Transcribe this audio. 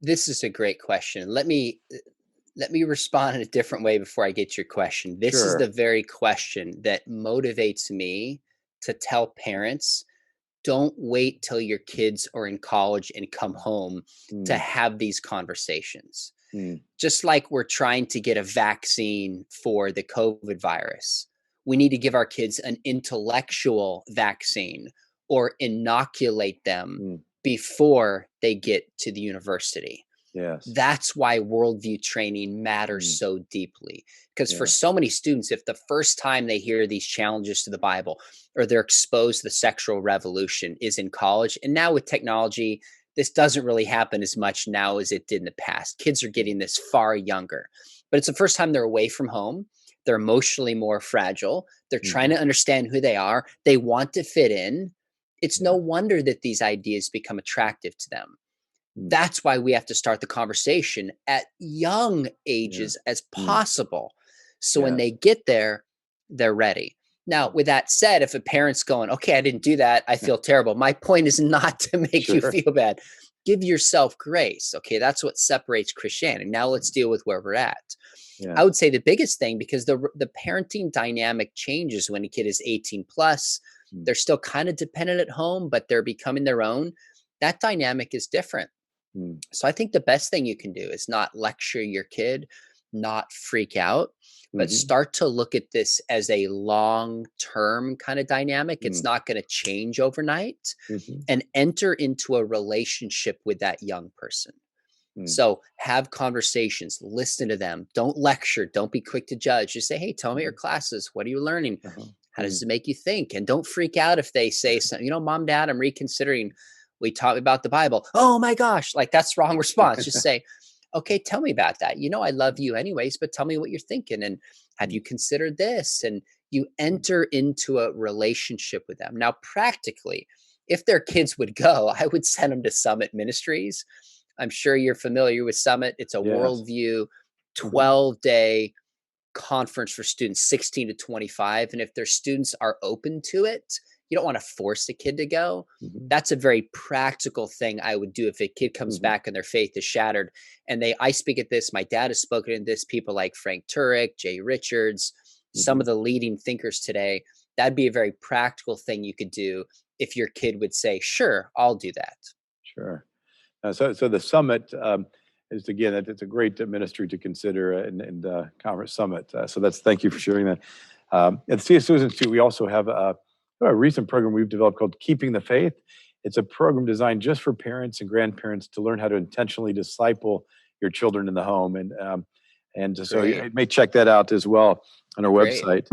This is a great question. Let me respond in a different way before I get to your question. This is Sure. the very question that motivates me to tell parents, don't wait till your kids are in college and come home to Mm, have these conversations. mm, Just like we're trying to get a vaccine for the COVID virus, we need to give our kids an intellectual vaccine or inoculate them mm. before they get to the university. Yes. That's why worldview training matters Mm, so deeply. Because for yeah. so many students, if the first time they hear these challenges to the Bible or they're exposed to the sexual revolution is in college, and now with technology, this doesn't really happen as much now as it did in the past. Kids are getting this far younger, but it's the first time they're away from home. They're emotionally more fragile. They're trying Mhm. to understand who they are. They want to fit in. It's no Yeah. wonder that these ideas become attractive to them. Mm, That's why we have to start the conversation at young yeah. ages as Mm, possible. So when they yes. get there, they're ready. Now, Mm. with that said, if a parent's going, okay, I didn't do that, I feel terrible. My point is not to make you Sure. feel bad. Give yourself grace. Okay, that's what separates Christianity. Now let's deal with where we're at. I Yeah. would say the biggest thing, because the parenting dynamic changes when a kid is 18 plus, Mm, they're still kind of dependent at home, but they're becoming their own. That dynamic is different. mm, So I think the best thing you can do is not lecture your kid, not freak out, but mhm, start to look at this as a long term kind of dynamic. It's mm, not going to change overnight, mhm, and enter into a relationship with that young person. mm, So have conversations, listen to them. Don't lecture, don't be quick to judge. Just say, hey, tell me your mhm, classes. What are you learning? uh-huh, How does mm, it make you think? And don't freak out if they say something, mom, dad, I'm reconsidering. We taught me about the Bible. Oh my gosh, like that's the wrong response. Just say, okay, tell me about that. I love you anyways, but tell me what you're thinking. And have mm, you considered this? And you mm. enter into a relationship with them. Now, practically, if their kids would go, I would send them to Summit Ministries. I'm sure you're familiar with Summit. It's a Yes. worldview Mhm, 12-day conference for students 16 to 25. And if their students are open to it, you don't want to force a kid to go. mhm, That's a very practical thing I would do if a kid comes mhm, back and their faith is shattered. And I speak at this, my dad has spoken at this, people like Frank Turek, Jay Richards, some mhm. of the leading thinkers today. That'd be a very practical thing you could do if your kid would say, sure, I'll do that. Sure. So the summit is again, it's a great ministry to consider and conference summit. So that's thank you for sharing that. At CSU Institute, we also have a recent program we've developed called Keeping the Faith. It's a program designed just for parents and grandparents to learn how to intentionally disciple your children in the home, and so Great. you may check that out as well on our Great. website.